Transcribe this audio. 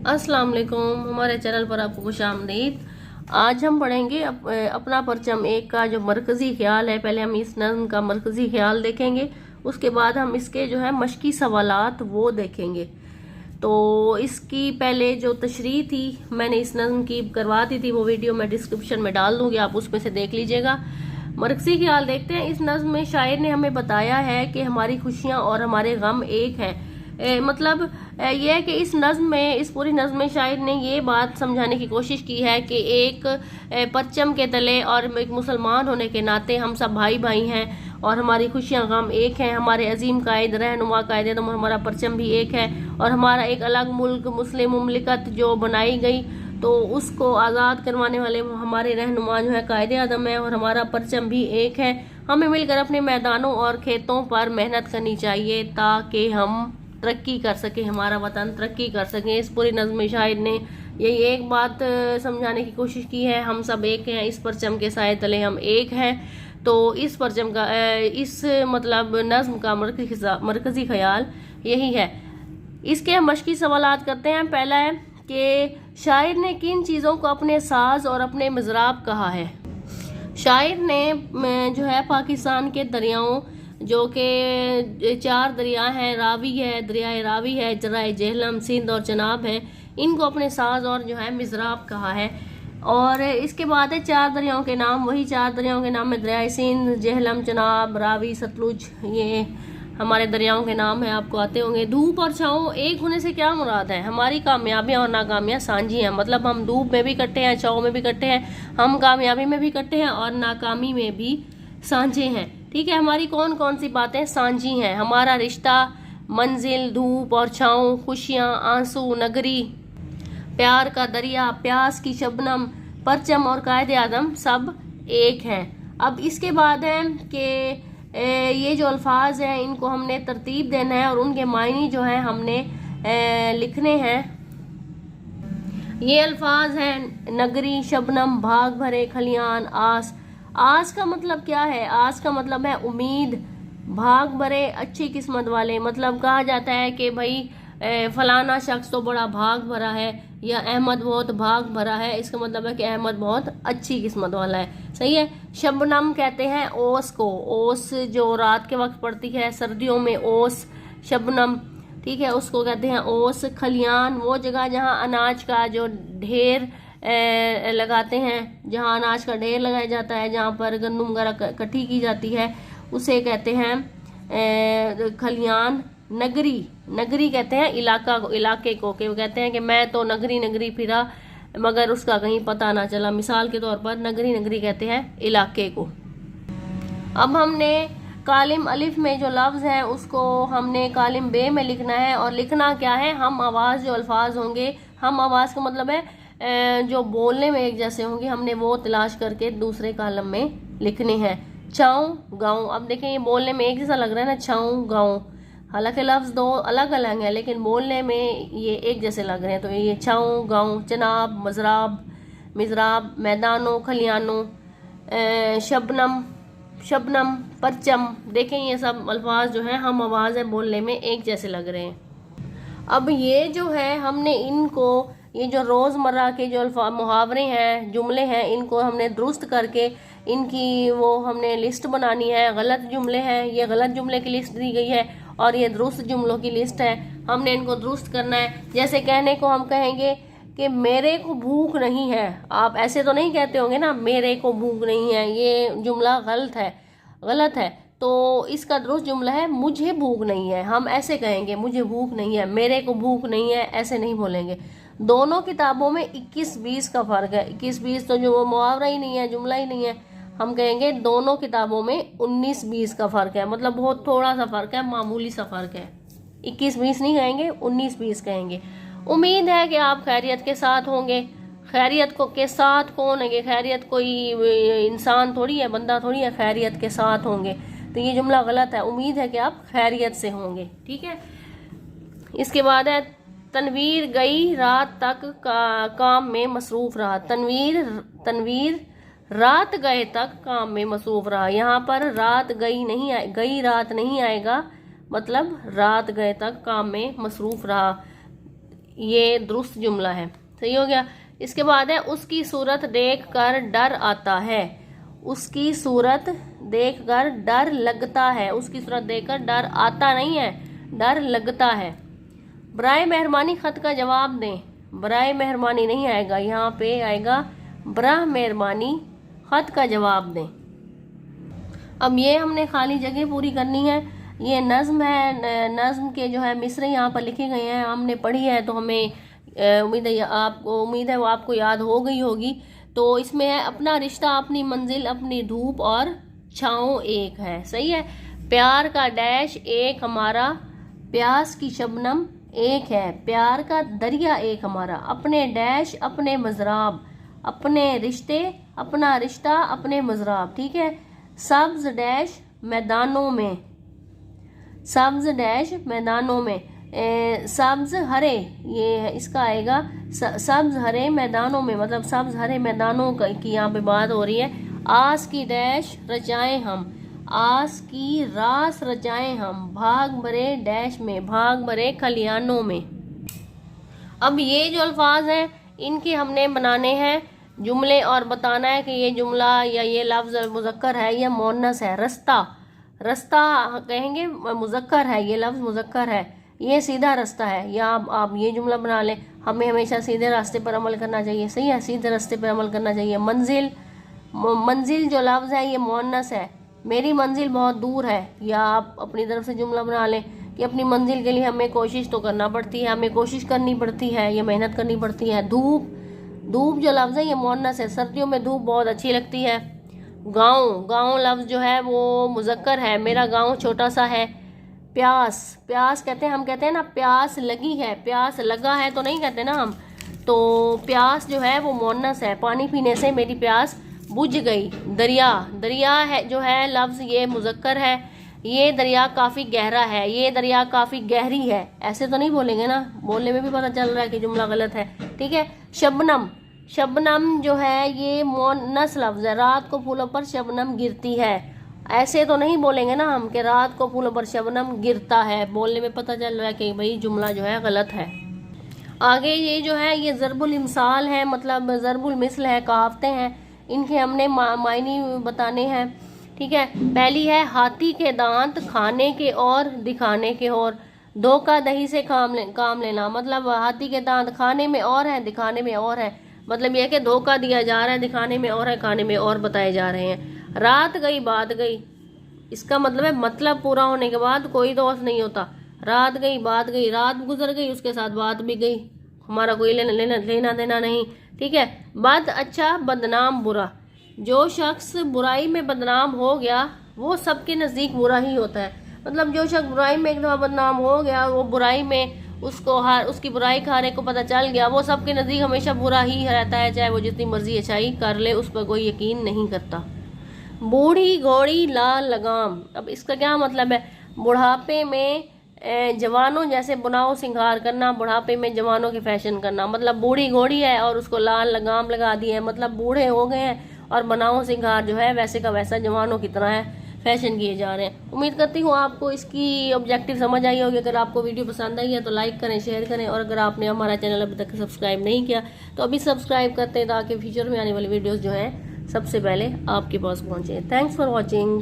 अस्सलाम वालेकुम, हमारे चैनल पर आपको खुशामदीद। आज हम पढ़ेंगे अपना परचम एक का जो मरकज़ी ख्याल है। पहले हम इस नज़्म का मरकज़ी ख्याल देखेंगे, उसके बाद हम इसके जो है मशकी सवालात वो देखेंगे। तो इसकी पहले जो तशरीह थी मैंने इस नज़्म की करवा दी थी, वो वीडियो मैं डिस्क्रिप्शन में डाल दूंगी, आप उसमें से देख लीजिएगा। मरकज़ी ख्याल देखते हैं। इस नज़्म में शायर ने हमें बताया है कि हमारी खुशियाँ और हमारे गम एक हैं। मतलब यह है कि इस नज़्म में, इस पूरी नज़्म में शायर ने ये बात समझाने की कोशिश की है कि एक परचम के तले और एक मुसलमान होने के नाते हम सब भाई भाई हैं और हमारी खुशियाँ गम एक हैं। हमारे अजीम कायद रहनुमा कायदे तो हमारा परचम भी एक है और हमारा एक अलग मुल्क मुस्लिम मुमलिकत जो बनाई गई तो उसको आज़ाद करवाने वाले हमारे रहनुमा जो है कायदे आदम है और हमारा परचम भी एक है। हमें मिलकर अपने मैदानों और खेतों पर मेहनत करनी चाहिए ताकि हम तरक्की कर सके, हमारा वतन तरक्की कर सके। इस पूरी नज़्म में शायर ने यही एक बात समझाने की कोशिश की है, हम सब एक हैं, इस परचम के साए तले हम एक हैं। तो इस परचम का इस मतलब नज़्म का मरकज़ी ख्याल यही है। इसके हम मशकी सवालात करते हैं। पहला है कि शायर ने किन चीज़ों को अपने साज और अपने मज़राब कहा है। शायर ने जो है पाकिस्तान के दरियाओं, जो कि 4 दरिया हैं, रावी है, दरियाए रावी है, जराए जेहलम, सिंध और चनाब है, इनको अपने साज और जो है मिज़राब कहा है। और इसके बाद है 4 दरियाओं के नाम। वही 4 दरियाओं के नाम में दरियाए सिंध, जेहलम, चनाब, रावी, सतलुज, ये हमारे दरियाओं के नाम हैं, आपको आते होंगे। धूप और छाँव एक होने से क्या मुराद है? हमारी कामयाबियाँ और नाकामियाँ साझी हैं, मतलब हम धूप में भी इकट्ठे हैं, छाँव में भी इकट्ठे हैं, हम कामयाबी में भी इकट्ठे हैं और नाकामी में भी साझे हैं। ठीक है, हमारी कौन कौन सी बातें साझी हैं? हमारा रिश्ता, मंजिल, धूप और छाँव, खुशियाँ, आंसू, नगरी, प्यार का दरिया, प्यास की शबनम, परचम और कायदे आदम सब एक हैं। अब इसके बाद है कि ये जो अल्फाज हैं इनको हमने तरतीब देना है और उनके मायने जो है हमने लिखने हैं। ये अल्फाज हैं नगरी, शबनम, भाग भरे, खलियान, आस। आस का मतलब क्या है? आस का मतलब है उम्मीद। भाग भरे, अच्छी किस्मत वाले, मतलब कहा जाता है कि भाई फलाना शख्स तो बड़ा भाग भरा है या अहमद बहुत भाग भरा है, इसका मतलब है कि अहमद बहुत अच्छी किस्मत वाला है। सही है। शबनम कहते हैं ओस को, ओस जो रात के वक्त पड़ती है सर्दियों में, ओस शबनम, ठीक है, उसको कहते हैं ओस। खलियान वो जगह जहाँ अनाज का जो ढेर लगाते हैं, जहाँ अनाज का ढेर लगाया जाता है, जहाँ पर गंदम वगैरह इकट्ठी की जाती है, उसे कहते हैं खलियान। नगरी, नगरी कहते हैं इलाका को, इलाके को, कि वो कहते हैं कि मैं तो नगरी नगरी फिरा मगर उसका कहीं पता ना चला। मिसाल के तौर पर नगरी नगरी कहते हैं इलाके को। अब हमने कालिम अलिफ में जो लफ्ज़ है उसको हमने कालिम बे में लिखना है। और लिखना क्या है? हम आवाज़ जो अल्फाज होंगे, हम आवाज़ का मतलब है जो बोलने में एक जैसे होंगे, हमने वो तलाश करके दूसरे कालम में लिखने हैं। छाँव, गाँव। अब देखें ये बोलने में एक जैसा लग रहा है ना, छाँव, गाँव, हालांकि लफ्ज़ दो अलग अलग हैं लेकिन बोलने में ये एक जैसे लग रहे हैं। तो ये छाँव, गाँव, चनाब, मज़राब, मिज़राब, मैदानों, खलियानों, शबनम, शबनम, परचम, देखें ये सब अल्फाज जो हैं हम आवाज़ है बोलने में एक जैसे लग रहे हैं। अब ये जो है हमने इनको, ये जो रोज़मर्रा के जो मुहावरे हैं, जुमले हैं, इनको हमने दुरुस्त करके इनकी वो हमने लिस्ट बनानी है। गलत जुमले हैं, ये गलत जुमले की लिस्ट दी गई है और ये दुरुस्त जुमलों की लिस्ट है, हमने इनको दुरुस्त करना है। जैसे कहने को हम कहेंगे कि मेरे को भूख नहीं है, आप ऐसे तो नहीं कहते होंगे ना, मेरे को भूख नहीं है, ये जुमला गलत है, गलत है। तो इसका दुरुस्त जुमला है मुझे भूख नहीं है। हम ऐसे कहेंगे मुझे भूख नहीं है, मेरे को भूख नहीं है, ऐसे नहीं बोलेंगे। दोनों किताबों में 21-20 का फ़र्क है। 21-20 तो जो वो मुहावरा ही नहीं है, जुमला ही नहीं है। हम कहेंगे दोनों किताबों में 19-20 का फ़र्क है, मतलब बहुत थोड़ा सा फ़र्क है, मामूली सा फ़र्क है। 21-20 नहीं कहेंगे, 19-20 कहेंगे। उम्मीद है कि आप खैरियत के साथ होंगे। खैरियत को के साथ कौन है? खैरियत कोई इंसान थोड़ी है, बंदा थोड़ी है, खैरियत के साथ होंगे, तो ये जुमला गलत है। उम्मीद है कि आप खैरियत से होंगे। ठीक है। इसके बाद है तनवीर गई रात तक काम में मसरूफ़ रहा। तनवीर रात गए तक काम में मसरूफ़ रहा। यहाँ पर रात गई नहीं गई रात नहीं आएगा, मतलब रात गए तक काम में मसरूफ़ रहा। ये दुरुस्त जुमला है, सही हो गया। इसके बाद है उसकी सूरत देख कर डर आता है। उसकी सूरत देख कर डर लगता है। उसकी सूरत देख कर डर आता नहीं है, डर लगता है। बराए मेहरबानी खत का जवाब दें। बराए मेहरबानी नहीं आएगा, यहाँ पे आएगा बराह मेहरबानी खत का जवाब दें। अब ये हमने खाली जगह पूरी करनी है। ये नज़्म है, नज़्म के जो है मिसरे यहाँ पर लिखे गए हैं, हमने पढ़ी है तो हमें उम्मीद है वो आपको याद हो गई होगी। तो इसमें है अपना रिश्ता अपनी मंजिल अपनी धूप और छाँव एक है, सही है। प्यार का डैश एक हमारा, प्यास की शबनम एक है। प्यार का दरिया एक हमारा, अपने डैश अपने मजराब, अपने रिश्ते अपना रिश्ता अपने मजराब, ठीक है। सब्ज डैश मैदानों में, सब्ज डैश मैदानों में, सब्ज हरे, ये है इसका आएगा सब्ज हरे मैदानों में, मतलब सब्ज हरे मैदानों की यहाँ पे बात हो रही है। आस की डैश रचाएं हम, आस की रास रचाएं हम, भाग भरे डैश में, भाग भरे खलियानों में। अब ये जो अल्फाज हैं इनके हमने बनाने हैं जुमले और बताना है कि ये जुमला या ये लफ्ज़ मुज़क्कर है या मुअन्नस है। रास्ता, रास्ता कहेंगे मुज़क्कर है, ये लफ्ज़ मुज़क्कर है, ये सीधा रास्ता है। या आप ये जुमला बना लें, हमें हमेशा सीधे रास्ते पर अमल करना चाहिए, सही है, सीधे रास्ते पर अमल करना चाहिए। मंजिल, मंजिल जो लफ्ज़ है ये मुअन्नस है, मेरी मंजिल बहुत दूर है। या आप अपनी तरफ से जुमला बना लें कि अपनी मंजिल के लिए हमें कोशिश तो करना पड़ती है, हमें कोशिश करनी पड़ती है, ये मेहनत करनी पड़ती है। धूप, धूप जो लफ्ज़ है ये मुअन्नस है, सर्दियों में धूप बहुत अच्छी लगती है। गाँव, गाँव लफ्ज़ जो है वो मुज़क्कर है, मेरा गाँव छोटा सा है। प्यास, प्यास कहते हैं, हम कहते हैं ना प्यास लगी है, प्यास लगा है तो नहीं कहते ना हम, तो प्यास जो है वो मुअन्नस है, पानी पीने से मेरी प्यास बुझ गई। दरिया, दरिया है जो है लफ्ज़ ये मुज़क्कर है, ये दरिया काफ़ी गहरा है, ये दरिया काफ़ी गहरी है, ऐसे तो नहीं बोलेंगे ना, बोलने में भी पता चल रहा है कि जुमला गलत है, ठीक है। शबनम, शबनम जो है ये मुअन्नस लफ्ज़ है, रात को फूलों पर शबनम गिरती है, ऐसे तो नहीं बोलेंगे ना हम कि रात को फूलों पर शबनम गिरता है, बोलने में पता चल रहा है कि भाई जुमला जो है गलत है। आगे ये जो है ये ज़रबुल इमसाल है, मतलब ज़रबुल मिसल है, कहावतें हैं, इनके हमने मायने बताने हैं, ठीक है। पहली है हाथी के दांत खाने के और दिखाने के और, धोखा दही से काम लेना, मतलब हाथी के दांत खाने में और है दिखाने में और है, मतलब यह कि धोखा दिया जा रहा है, दिखाने में और है, खाने में और बताए जा रहे हैं। रात गई बात गई, इसका मतलब है मतलब पूरा होने के बाद कोई दोष नहीं होता। रात गई बात गई, रात गुजर गई उसके साथ बात भी गई, हमारा कोई लेना देना नहीं, ठीक है। बद अच्छा बदनाम बुरा, जो शख्स बुराई में बदनाम हो गया वो सबके नज़दीक बुरा ही होता है, मतलब जो शख्स बुराई में एक दफ़ा बदनाम हो गया, वो बुराई में उसकी बुराई खाने को पता चल गया, वो सबके नज़दीक हमेशा बुरा ही रहता है, चाहे वो जितनी मर्जी अच्छाई कर ले उस पर कोई यकीन नहीं करता। बूढ़ी घोड़ी लाल लगाम, अब इसका क्या मतलब है, बुढ़ापे में जवानों जैसे बुनाओ सिंगार करना, बुढ़ापे में जवानों की फैशन करना, मतलब बूढ़ी घोड़ी है और उसको लाल लगाम लगा दी है, मतलब बूढ़े हो गए हैं और बनाओ सिंगार जो है वैसे का वैसा जवानों की तरह है, फैशन किए जा रहे हैं। उम्मीद करती हूँ आपको इसकी ऑब्जेक्टिव समझ आई होगी। अगर आपको वीडियो पसंद आई है तो लाइक करें, शेयर करें, और अगर आपने हमारा चैनल अभी तक सब्सक्राइब नहीं किया तो अभी सब्सक्राइब करते हैं ताकि फ्यूचर में आने वाली वीडियोज़ जो हैं सबसे पहले आपके पास पहुँचे। Thanks for watching.